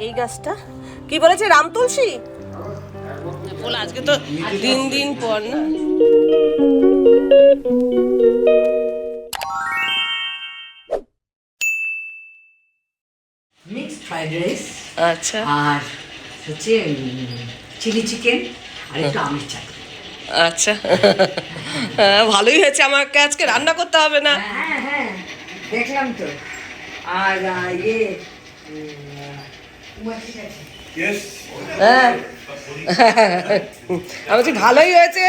এই গাছটা কি বলেছে, রাম তুলসী ফুল। আজকে তো দিন পর না। মিক্সড ফ্রাইড রাইস আচ্ছা আর হচ্ছে চিলি চিকেন আর একটু আমের চাটনি। আচ্ছা ভালোই হয়েছে, আমাকে আজকে রান্না করতে হবে না। হ্যাঁ হ্যাঁ দেখলাম তো। আর ইয়ে ঠিক আছে। হ্যাঁ আমি বলছি ভালোই হয়েছে,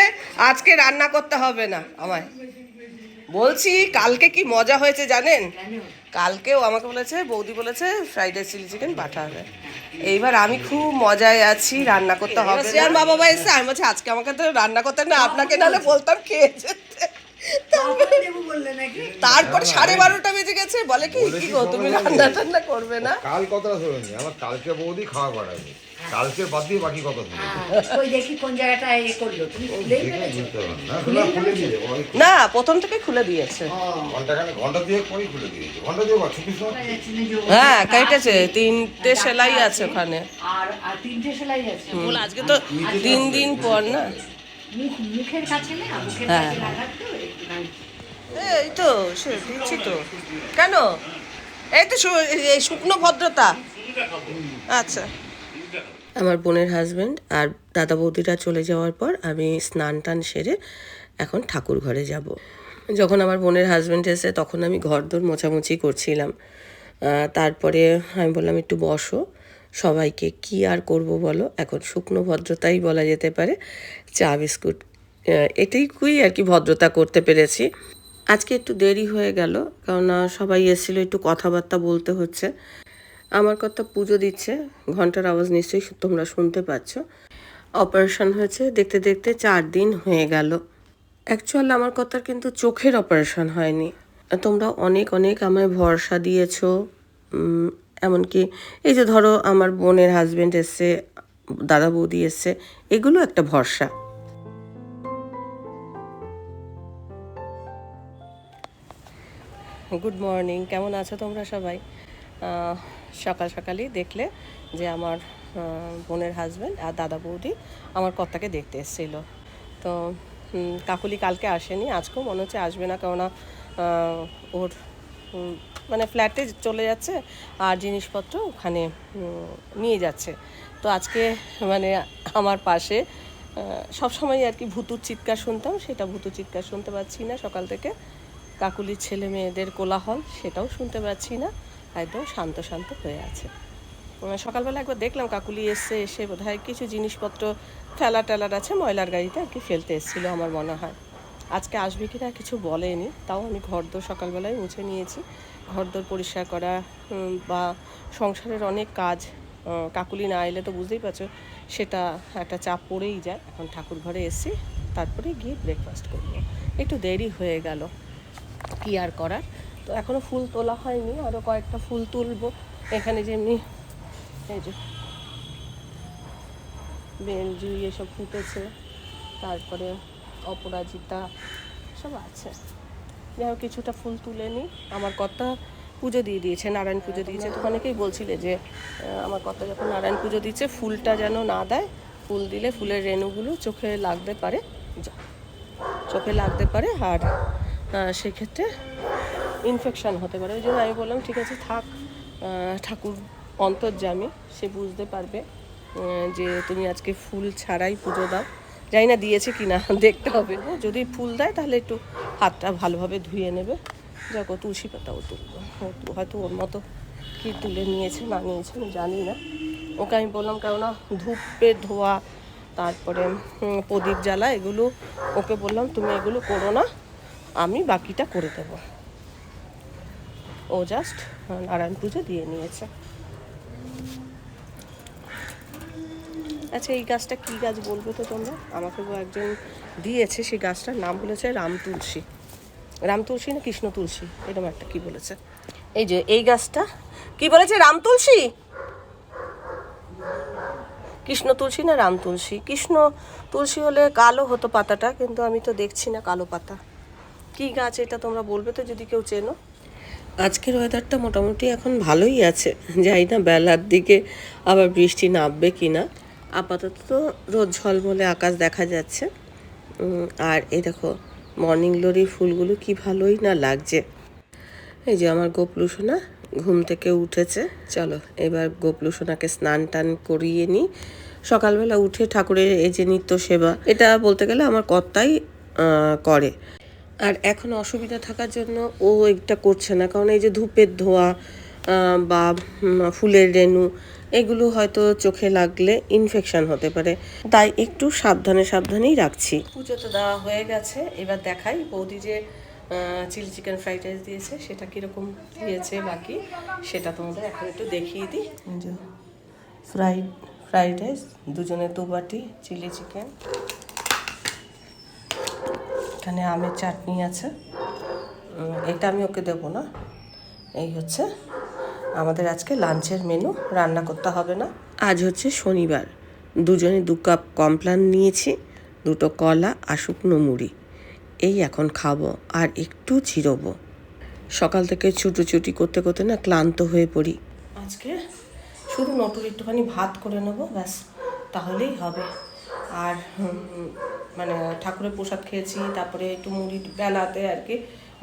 আজকে রান্না করতে হবে না আমায়। বলছি কালকে কি মজা হয়েছে জানেন, কালকেও আমাকে বলেছে, বৌদি বলেছে ফ্রাইড রাইস চিলি চিকেন পাঠাবে। এইবার আমি খুব মজায় আছি, রান্না করতে হবে না। আর মা বাবা এসে আমি বলছি আজকে আমাকে তো রান্না করতে না, আপনাকে নাহলে বলতাম খেয়ে যেতে। তারপর 12:30 বেজে গেছে, বলে কি কি গো তুমি রান্না টান্না করবে না? কাল কথাটা শুনুনি, আমার কালকে বৌদি খাওয়া করাবে, কালকে বাদ দিয়ে বাকি কথা শুনুন। ওই দেখি কোন জায়গাটা এ করলো, তুমি খুলেই ফেলেছো? খুলে দিয়ে না, প্রথম থেকে খুলে দিয়েছে। ঘন্টা দিয়ে পরেই খুলে দিয়েছে, ঘন্টা দিয়ে 26 মিনিট। হ্যাঁ কেটেছে, 3টে সেলাই আছে ওখানে। আর 3টে সেলাই আছে। ফুল আজকে তো দিন পর না। মুখের কাছে না, মুখের হ্যাঁ। কাছে লাগাতো একটুখানি। এই তো সে দিচ্ছি তো। কেন? এই তো এই শুকনো ভদ্রতা। আচ্ছা, আমার বোনের হাজবেন্ড আর দাদা বৌদিরা চলে যাওয়ার পর আমি স্নান টান সেরে এখন ঠাকুর ঘরে যাব। যখন আমার বোনের হাজবেন্ড এসে তখন আমি ঘরদোর মোছামুছি করছিলাম। তারপরে আমি বললাম একটু বসো, সবাইকে কি আর করব বলো, এখন শুকনো ভদ্রতাই বলা যেতে পারে। চা বিস্কুট এটাইকুই আর কি ভদ্রতা করতে পেরেছি। আজকে একটু দেরি হয়ে গেল, কারণ সবাই এসেছিল, একটু কথাবার্তা বলতে হচ্ছে। আমার কথা পুজো দিচ্ছে, ঘন্টার আওয়াজ নিশ্চয়ই তোমরা শুনতে পাচ্ছ। অপারেশন হয়েছে দেখতে দেখতে 4 দিন হয়ে গেল। অ্যাকচুয়াল আমার কথার কিন্তু চোখের অপারেশন হয়নি। তোমরা অনেক আমায় ভরসা দিয়েছো। এমনকি এই যে ধরো আমার বোনের হাজবেন্ড এসছে, দাদা বৌদি এসছে, এগুলো একটা ভরসা। গুড মর্নিং, কেমন আছো তোমরা সবাই? সকালই দেখলে যে আমার বোনের হাজব্যান্ড আর দাদা বৌদি আমার কর্তাকে দেখতে এসেছিল। তো কাকুলি কালকে আসেনি, আজকেও মনে হচ্ছে আসবে না, কেননা ওর মানে ফ্ল্যাটে চলে যাচ্ছে আর জিনিসপত্র ওখানে নিয়ে যাচ্ছে। তো আজকে মানে আমার পাশে সবসময় আর কি ভুতুর চিৎকার শুনতাম, সেটা ভুতুর চিৎকার শুনতে পাচ্ছি না সকাল থেকে। কাকুলির ছেলে মেয়েদের কোলাহল সেটাও শুনতে পাচ্ছি না, একদম শান্ত হয়ে আছে। সকালবেলা একবার দেখলাম কাকুলি এসে বোধহয় কিছু জিনিসপত্র টেলার আছে ময়লার গাড়িতে আর কি ফেলতে এসেছিলো আমার মনে হয়। আজকে আসবে কি না কিছু বলেনি, তাও আমি ঘরদোর সকালবেলায় মুছে নিয়েছি। ঘরদোর পরিষ্কার করা বা সংসারের অনেক কাজ, কাকুলি না এলে তো বুঝতেই পারছো সেটা একটা চাপ পড়েই যায়। এখন ঠাকুর ঘরে এসেছি, তারপরে গিয়ে ব্রেকফাস্ট করবো। একটু দেরি হয়ে গেল, কি আর করার। তো এখনও ফুল তোলা হয়নি, আরও কয়েকটা ফুল তুলবো। এখানে যেমনি এই যে বেলজুই এসব ফুটেছে, তারপরে অপরাজিতা সব আছে। যাই হোক কিছুটা ফুল তুলে নিই। আমার কর্তা পুজো দিয়ে দিয়েছে, নারায়ণ পুজো দিয়েছে। তো অনেকেই বলছিলে যে আমার কর্তা যখন নারায়ণ পুজো দিচ্ছে ফুলটা যেন না দেয়, ফুল দিলে ফুলের রেণুগুলো চোখে লাগতে পারে, আর সেক্ষেত্রে ইনফেকশান হতে পারে। ওই জন্য আমি বললাম ঠিক আছে থাক, ঠাকুর অন্তর্যামী, সে বুঝতে পারবে যে তুমি আজকে ফুল ছাড়াই পুজো দাও। জানি না দিয়েছে কি না দেখতে হবে, যদি ফুল দেয় তাহলে একটু হাতটা ভালোভাবে ধুয়ে নেবে। যাক, তুলসী পাতাও তুলবো, হয়তো ওর মতো কি তুলে নিয়েছে না নিয়েছে আমি জানি না। ওকে আমি বললাম কেননা ধূপের ধোয়া, তারপরে প্রদীপ জ্বালা, এগুলো ওকে বললাম তুমি এগুলো করো না, আমি বাকিটা করে দেবো। ও জাস্ট নারায়ণ পুজো দিয়ে নিয়েছে। আচ্ছা, এই গাছটা কী গাছ বলবে তো তোমরা? আমাকে একজন দিয়েছে, সেই গাছটার নাম বলেছে রাম তুলসী না কৃষ্ণ তুলসী, এরকম একটা কি বলেছে। এই যে এই গাছটা কি বলেছে, রাম তুলসী, কৃষ্ণ তুলসী না রাম তুলসী। কৃষ্ণ তুলসী হলে কালো হতো পাতাটা, কিন্তু আমি তো দেখছি না কালো পাতা। কি গাছ এটা তোমরা বলবে তো যদি কেউ চেনো। আজকের ওয়েদারটা মোটামুটি এখন ভালোই আছে, যাই না বেলার দিকে আবার বৃষ্টি নামবে কি না। আপাতত তো রোদ ঝলমলে আকাশ দেখা যাচ্ছে। আর এই দেখো মর্নিং গ্লোরি ফুলগুলো কি ভালোই না লাগছে। এই যে আমার গোপলুসোনা ঘুম থেকে উঠেছে। চলো এবার গোপলুসোনাকে স্নান টান করিয়ে নিই। সকালবেলা উঠে ঠাকুরের এই যে নিত্য সেবা, এটা বলতে গেলে আমার কর্তাই করে। আর এখন অসুবিধা থাকার জন্য ও এটা করছে না, কারণ এই যে ধূপের ধোঁয়া বা ফুলের রেণু এগুলো হয়তো চোখে লাগলে ইনফেকশন হতে পারে, তাই একটু সাবধানে সাবধানেই রাখছি। পুজো তো দেওয়া হয়ে গেছে, এবার দেখাই বৌদি যে চিলি চিকেন ফ্রাইড রাইস দিয়েছে সেটা কীরকম দিয়েছে বাকি সেটা তোমাদের এখন একটু দেখিয়ে দিই। ফ্রাইড রাইস দুজনে 2 বাটি, চিলি চিকেন, এখানে আমের চাটনি আছে, এটা আমি ওকে দেবো না। এই হচ্ছে আমাদের আজকে লাঞ্চের মেনু, রান্না করতে হবে না। আজ হচ্ছে শনিবার, দুজনে 2 কাপ কমপ্লান নিয়েছি, 2টো কলা আর শুকনো মুড়ি, এই এখন খাবো আর একটু চিরোবো। সকাল থেকে ছুটোছুটি করতে করতে না ক্লান্ত হয়ে পড়ি। আজকে শুধু নটুর একটুখানি ভাত করে নেবো, ব্যাস তাহলেই হবে। আর মানে ঠাকুরের প্রসাদ খেয়েছি, তারপরে একটু মুড়ি বেলাতে আর কি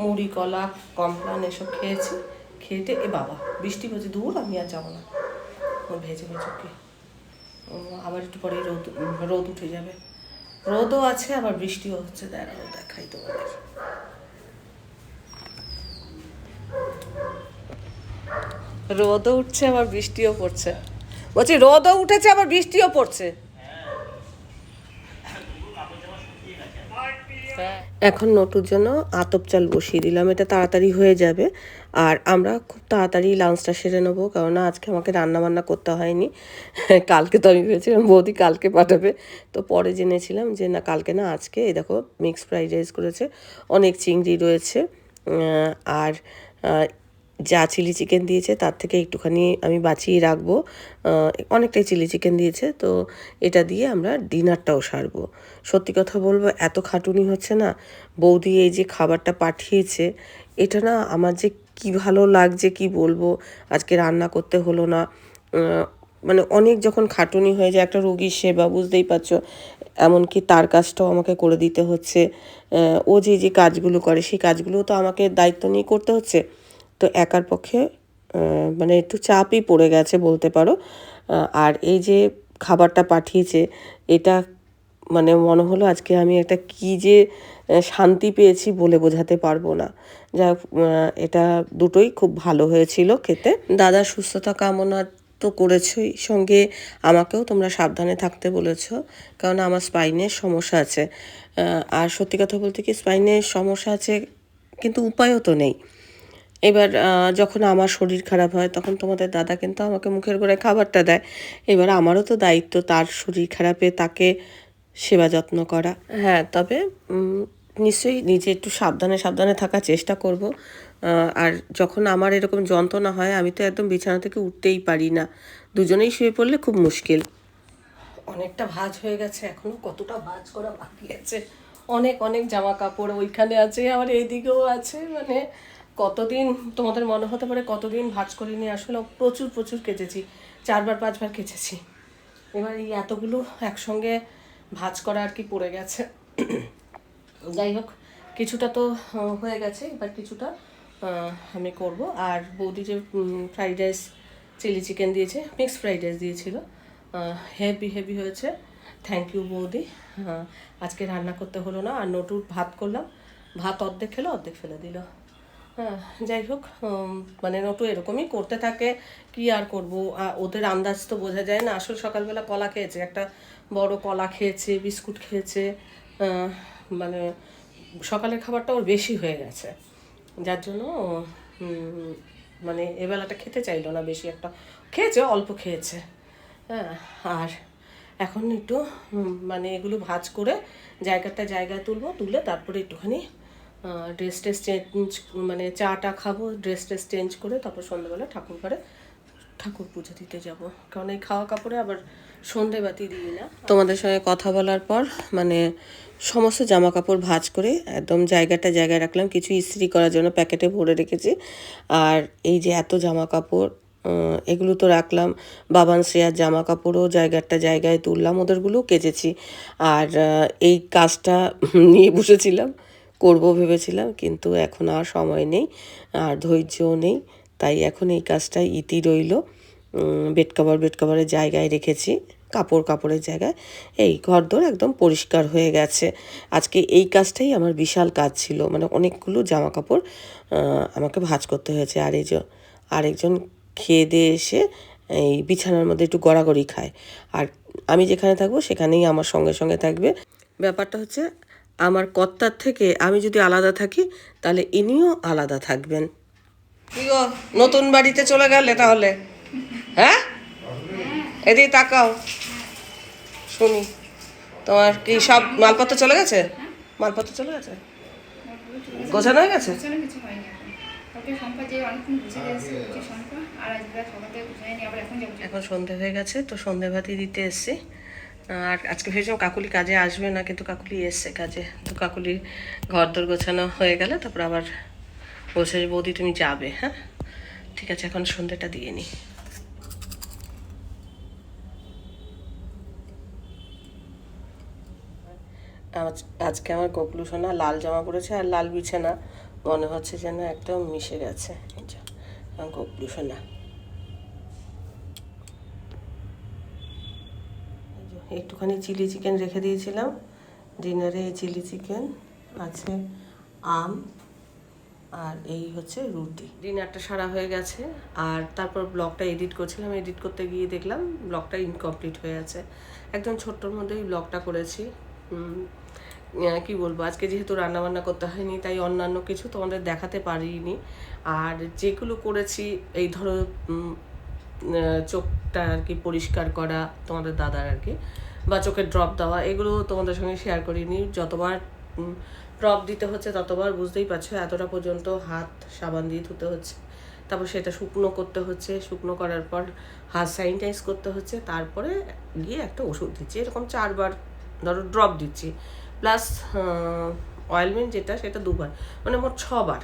মুড়ি কলা কমপ্লান এসব খেয়েছি। খেতে এ বাবা বৃষ্টি হচ্ছে, দূর আমি আর যাবো না, ভেজে ভেজে কি আবার একটু পরে রোদ উঠে যাবে। রোদও আছে আবার বৃষ্টিও হচ্ছে, দেখাই তোমাদের। রোদও উঠছে আবার বৃষ্টিও পড়ছে, বলছি রোদও উঠেছে আবার বৃষ্টিও পড়ছে। এখন নটুর জন্য আতপ চাল বসিয়ে দিলাম, এটা তাড়াতাড়ি হয়ে যাবে। আর আমরা খুব তাড়াতাড়ি লাঞ্চটা সেরে নেবো, কারণ আজকে আমাকে রান্না বান্না করতে হয়নি। কালকে তো আমি ভেবেছিলাম বৌদি কালকে পাঠাবে, তো পরে জেনেছিলাম যে না কালকে না আজকে। এই দেখো মিক্স ফ্রাইড রাইস করেছে, অনেক চিংড়ি রয়েছে, আর যা চিলি চিকেন দিয়েছে তার থেকে একটুখানি আমি বাঁচিয়ে রাখবো, অনেকটাই চিলি চিকেন দিয়েছে, তো এটা দিয়ে আমরা ডিনারটাও সারবো। সত্যি কথা বলবো এত খাটুনি হচ্ছে না, বৌদি এই যে খাবারটা পাঠিয়েছে এটা না আমার যে কি ভালো লাগছে কি বলবো। আজকে রান্না করতে হলো না, মানে অনেক যখন খাটুনি হয়ে যায় একটা রোগীর সেবা, বুঝতেই পারছো, এমনকি তার কাজটাও আমাকে করে দিতে হচ্ছে। ও যে যে কাজগুলো করে সেই কাজগুলোও তো আমাকে দায়িত্ব নিয়ে করতে হচ্ছে, তো একার পক্ষে মানে একটু চাপই পড়ে গেছে বলতে পারো। আর এই যে খাবারটা পাঠিয়েছে এটা মানে মনে হলো আজকে আমি একটা কী যে শান্তি পেয়েছি বলে বোঝাতে পারবো না। যা এটা দুটোই খুব ভালো হয়েছিল খেতে। দাদার সুস্থতা কামনা তো করেছই, সঙ্গে আমাকেও তোমরা সাবধানে থাকতে বলেছো, কারণ আমার স্পাইনের সমস্যা আছে। আর সত্যি কথা বলতে কি স্পাইনের সমস্যা আছে কিন্তু উপায়ও তো নেই। এবার যখন আমার শরীর খারাপ হয় তখন তোমাদের দাদা কিন্তু আমাকে মুখের গোড়ায় খাবারটা দেয়, এবার আমারও তো দায়িত্ব তার শরীর খারাপে তাকে সেবা যত্ন করা। হ্যাঁ, তবে নিশ্চয়ই নিজে একটু সাবধানে সাবধানে থাকার চেষ্টা করব। আর যখন আমার এরকম যন্ত্রণা হয় আমি তো একদম বিছানা থেকে উঠতেই পারি না, দুজনেই শুয়ে পড়লে খুব মুশকিল। অনেকটা ভাঁজ হয়ে গেছে, এখনো কতটা ভাঁজ করা বাকি আছে। অনেক অনেক জামা কাপড় ওইখানে আছে, আবার এইদিকেও আছে, মানে কতদিন তোমাদের মনে হতে পারে কতদিন ভাঁজ করিনি, আসলে প্রচুর প্রচুর কেচেছি, 4বার 5বার কেচেছি। এবার এই এতগুলো একসঙ্গে ভাঁজ করা আর কি পড়ে গেছে। যাই হোক কিছুটা তো হয়ে গেছে, এবার কিছুটা আমি করব। আর বৌদি যে ফ্রাইড রাইস চিলি চিকেন দিয়েছে, মিক্স ফ্রাইড রাইস দিয়েছিল, হেভি হেভি হয়েছে, থ্যাংক ইউ বৌদি। আজকে রান্না করতে হলো না। আর নটুর ভাত করলাম, ভাত অর্ধেক খেলো অর্ধেক ফেলে দিল। হ্যাঁ, যাই হোক মানে নটু এরকমই করতে থাকে, কি আর করব, ওদের আন্দাজ তো বোঝা যায় না। আসলে সকালবেলা কলা খেয়েছে, একটা বড় কলা খেয়েছে, বিস্কুট খেয়েছে, মানে সকালের খাবারটা ওর বেশি হয়ে গেছে, যার জন্য মানে এবেলাটা খেতে চাইলো না, বেশি একটা খেয়েছে, অল্প খেয়েছে। হ্যাঁ, আর এখন একটু মানে এগুলো ভাঁজ করে জায়গায় তুলবো, তুলে তারপরে একটুখানি ড্রেস চেঞ্জ, মানে চাটা খাবো, ড্রেস চেঞ্জ করে তারপর সন্ধ্যাবেলা ঠাকুর ঘরে ঠাকুর পুজো দিতে যাব, কারণ এই খাওয়া কাপড়ে আবার সন্ধে বাতি দিই না। তোমাদের সঙ্গে কথা বলার পর মানে সমস্ত জামা কাপড় ভাঁজ করে একদম জায়গায় রাখলাম, কিছু ইস্ত্রি করার জন্য প্যাকেটে ভরে রেখেছি। আর এই যে এত জামা কাপড়, এগুলো তো রাখলাম। বাবান শ্রেয়ার জামা কাপড়ও জায়গায় তুললাম, ওদেরগুলোও কেচেছি। আর এই কাজটা নিয়ে বসেছিলাম, করব ভেবেছিলাম, কিন্তু এখন আর সময় নেই আর ধৈর্যও নেই, তাই এখন এই কাজটা ইতি রইল। বেড কভারের জায়গায় রেখেছি, কাপড়ের জায়গায়। এই ঘরদোর একদম পরিষ্কার হয়ে গেছে। আজকে এই কাজটাই আমার বিশাল কাজ ছিল, মানে অনেকগুলো জামা কাপড় আমাকে ভাঁজ করতে হয়েছে। আর এই যে আরেকজন খেয়ে দিয়ে এসে এই বিছানার মধ্যে একটু গড়াগড়ি খায়, আর আমি যেখানে থাকবো সেখানেই আমার সঙ্গে থাকবে। ব্যাপারটা হচ্ছে, আমার কর্তার থেকে আমি যদি আলাদা থাকি তাহলে ইনিও আলাদা থাকবেন। কি গো, নতুন বাড়িতে চলে গেলে তাহলে? হ্যাঁ, এদিকে তাকাও শুনি, তোমার কি সব মালপত্র চলে গেছে? মালপত্র চলে গেছে, গোছানো হয়ে গেছে? এখন সন্ধে হয়ে গেছে, তো সন্ধে ভাতি দিতে এসছি। আর আজকে ভেবেছিলাম কাকুলি কাজে আসবে না, কিন্তু কাকুলি এসছে কাজে। তো কাকুলির ঘরদোর গোছানো হয়ে গেলে তারপর আবার বলছে যে বৌদি তুমি যাবে। হ্যাঁ ঠিক আছে, এখন সন্ধেটা দিয়ে নিই। আজকে আমার গোপলু সোনা লাল জামা পরেছে আর লাল বিছানা, মনে হচ্ছে যেন একদম মিশে গেছে। গোপলু সোনা একটুখানি চিলি চিকেন রেখে দিয়েছিলাম ডিনারে। এই চিলি চিকেন আছে, আম, আর এই হচ্ছে রুটি। ডিনারটা সারা হয়ে গেছে, আর তারপর ব্লগটা এডিট করছিলাম। এডিট করতে গিয়ে দেখলাম ব্লগটা ইনকমপ্লিট হয়ে আছে। একদম ছোট্টর মধ্যেই ব্লগটা করেছি। কি বলবো, আজকে যেহেতু রান্নাবান্না করতে হয়নি তাই অন্যান্য কিছু তোমাদের দেখাতে পারিনি। আর যেগুলো করেছি, এই ধরো চোখটা আর কি পরিষ্কার করা তোমাদের দাদার আর কি, বা চোখের ড্রপ দেওয়া, এগুলো তোমাদের সঙ্গে শেয়ার করিনি। যতবার ড্রপ দিতে হচ্ছে ততবার বুঝতেই পারছো এতটা পর্যন্ত হাত সাবান দিয়ে ধুতে হচ্ছে, তারপর সেটা শুকনো করতে হচ্ছে, শুকনো করার পর হাত স্যানিটাইজ করতে হচ্ছে, তারপরে গিয়ে একটা ওষুধ দিচ্ছি। এরকম 4 বার ধরো ড্রপ দিচ্ছি, প্লাস অয়েলমেন্ট যেটা সেটা 2 বার, মানে মোট 6 বার।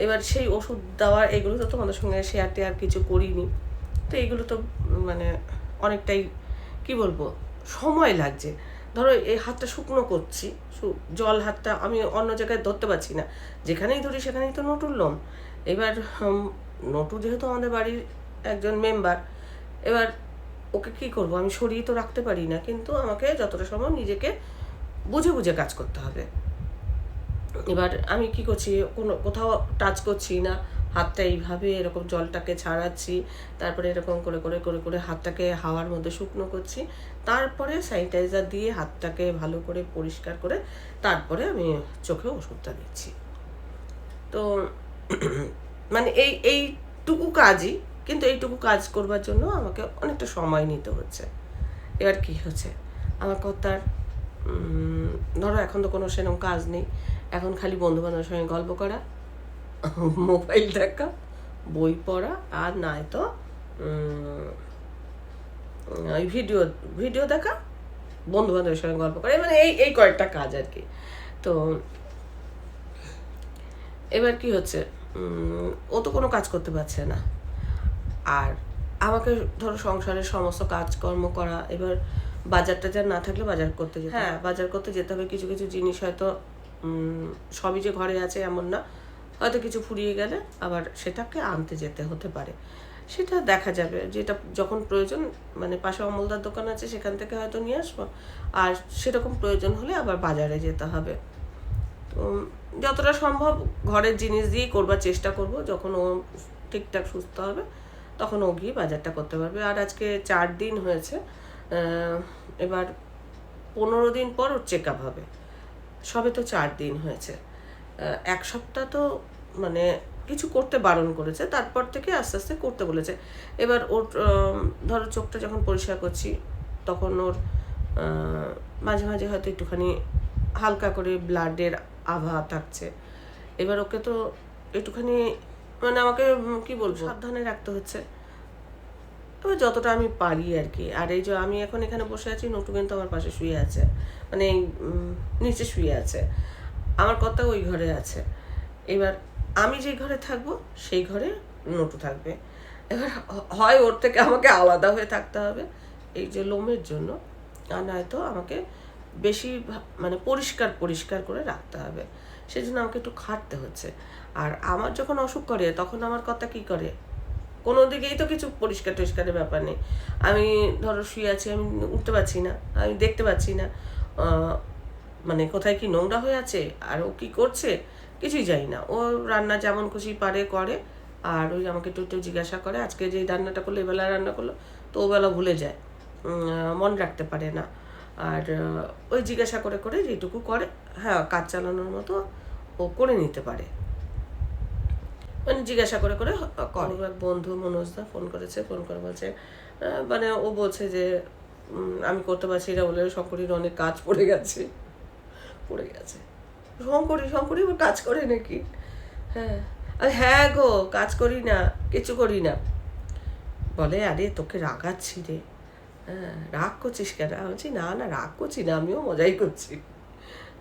এবার সেই ওষুধ দেওয়ার এগুলো তো তোমাদের সঙ্গে শেয়ার কিছু করিনি। তো এগুলো তো মানে অনেকটাই কি বলবো সময় লাগছে। ধরো এই হাতটা শুকনো করছি, জল হাতটা আমি অন্য জায়গায় ধরতে পারছি না, যেখানেই ধরি সেখানেই তো নটুর লোম। এবার নটু যেহেতু আমাদের বাড়ির একজন মেম্বার, এবার ওকে কি করব, আমি সরিয়ে তো রাখতে পারি না, কিন্তু আমাকে যতটা সম্ভব নিজেকে বুঝে কাজ করতে হবে। এবার আমি কি করছি, কোথাও টাচ করছি না, হাতটা এইভাবে এরকম জলটাকে ছাড়াচ্ছি, তারপরে এরকম করে হাতটাকে হাওয়ার মধ্যে শুকনো করছি, তারপরে স্যানিটাইজার দিয়ে হাতটাকে ভালো করে পরিষ্কার করে তারপরে আমি চোখে ওষুধটা দিচ্ছি। তো মানে এইটুকু কাজই, কিন্তু এইটুকু কাজ করবার জন্য আমাকে অনেকটা সময় নিতে হচ্ছে। এবার কি হচ্ছে, আমার কর্তার ধরো এখন তো কোনো সেরকম কাজ নেই, এখন খালি বন্ধুবান্ধবের সঙ্গে গল্প করা, মোবাইল দেখা, বই পড়া, আর নয় তো ওই ভিডিও দেখা, বন্ধুবান্ধবের সঙ্গে গল্প করা, মানে এই কয়েকটা কাজ আর কি। তো এবার কি হচ্ছে, ও তো কোনো কাজ করতে পারছে না, আর আমাকে ধরো সংসারের সমস্ত কাজকর্ম করা। এবার বাজার টাজার না থাকলে বাজার করতে যেতে, হ্যাঁ বাজার করতে যেতে হবে। কিছু জিনিস হয়তো সবই যে ঘরে আছে এমন না, হয়তো কিছু ফুরিয়ে গেলে আবার সেটাকে আনতে যেতে হতে পারে, সেটা দেখা যাবে। যেটা যখন প্রয়োজন, মানে পাশে অমলদার দোকান আছে সেখান থেকে হয়তো নিয়ে আসবো, আর সেরকম প্রয়োজন হলে আবার বাজারে যেতে হবে। তো যতটা সম্ভব ঘরের জিনিস দিয়েই করবার চেষ্টা করব। যখন ও ঠিকঠাক সুস্থ হবে তখন ও গিয়ে বাজারটা করতে পারবে। আর আজকে 4 দিন হয়েছে, এবার 15 দিন পর ওর চেক আপ হবে। সবে তো 4 দিন হয়েছে, 1 সপ্তাহ তো মানে কিছু করতে বারণ করেছে, তারপর থেকে আস্তে আস্তে করতে বলেছে। এবার ওর ধরো চোখটা যখন পরিষ্কার করছি তখন ওর মাঝে মাঝে হয়তো একটুখানি হালকা করে ব্লাডের আভা থাকছে। এবার ওকে তো একটুখানি মানে আমাকে কি বলবো সাবধানে রাখতে হচ্ছে। এবার যতটা আমি পারি আর কি। আর এই যে আমি এখন এখানে বসে আছি, নটু কিন্তু আমার পাশে শুয়ে আছে, মানে নিচে শুয়ে আছে, আমার কর্তা ওই ঘরে আছে। এবার আমি যে ঘরে থাকবো সেই ঘরে নটু থাকবে। এবার হয় ওর থেকে আমাকে আলাদা হয়ে থাকতে হবে এই যে লোমের জন্য, আর নয়তো আমাকে বেশি মানে পরিষ্কার পরিষ্কার করে রাখতে হবে, সেই জন্য আমাকে একটু খাটতে হচ্ছে। আর আমার যখন অসুখ করে তখন আমার কর্তা কী করে, কোনো দিকেই তো কিছু পরিষ্কার টরিষ্কারের ব্যাপার নেই। আমি ধরো শুয়ে আছি, আমি উঠতে পারছি না, আমি দেখতে পাচ্ছি না মানে কোথায় কি নোংরা হয়ে আছে, আর ও কী করছে কিছুই জানি না। ও রান্না যেমন খুশি পারে করে, আর ওই আমাকে একটু একটু জিজ্ঞাসা করে আজকে যে রান্নাটা করলো এবেলা রান্না করলো, তো ওবেলা ভুলে যায়, মন রাখতে পারে না। আর ওই জিজ্ঞাসা করে করে যেটুকু করে, হ্যাঁ কাজ চালানোর মতো ও করে নিতে পারে, মানে জিজ্ঞাসা করে করে করে। এক বন্ধু মনোজদা ফোন করেছে, ফোন করে বলছে মানে ও বলছে যে আমি করতে পারছি না বলে শঙ্করীর অনেক কাজ পড়ে গেছে। শঙ্করী আবার কাজ করে নাকি? হ্যাঁ, আর হ্যাঁ গো কাজ করি না, কিছু করি না। বলে আরে তোকে রাগাচ্ছি রে। হ্যাঁ, রাগ করছিস কেন? আমি বলছি না না রাগ করছি না, আমিও মজাই করছি।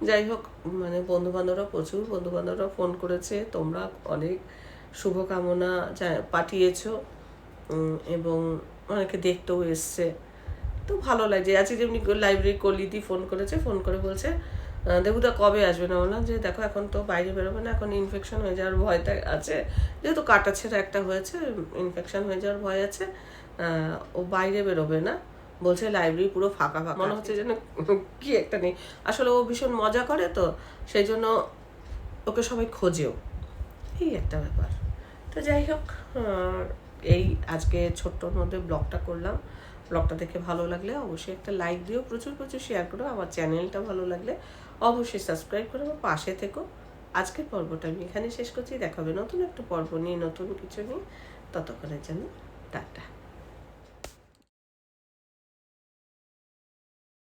যাই হোক, মানে প্রচুর বন্ধুবান্ধবরা ফোন করেছে, তোমরা অনেক শুভকামনা পাঠিয়েছো, এবং অনেকে দেখতেও এসছে, তো ভালো লাগছে। আজকে যেমনি লাইব্রেরি কলিদি ফোন করেছে, ফোন করে বলছে দেবুদা কবে আসবে না? বললাম যে দেখো এখন তো বাইরে বেরোবে না, এখন ইনফেকশন হয়ে যাওয়ার ভয়টা আছে, যেহেতু কাটাছেড়া একটা হয়েছে, ইনফেকশন হয়ে যাওয়ার ভয় আছে, ও বাইরে বেরোবে না। বলছে লাইব্রেরি পুরো ফাঁকা ফাঁকা, মনে হচ্ছে যেন কি একটা নেই। আসলে ও ভীষণ মজা করে, তো সেই জন্য ওকে সবাই খোঁজেও, এই একটা ব্যাপার। তো যাই হোক, এই আজকে ছোট্টর মধ্যে ব্লগটা করলাম। ব্লগটা দেখে ভালো লাগলে অবশ্যই একটা লাইক দিও, প্রচুর প্রচুর শেয়ার করো। আমার চ্যানেলটা ভালো লাগলে অবশ্যই সাবস্ক্রাইব করো, আমার পাশে থেকো। আজকের পর্বটা আমি এখানে শেষ করছি, দেখা হবে নতুন একটা পর্ব নিয়ে, নতুন কিছু নিয়ে। ততক্ষণের জন্য টাটা।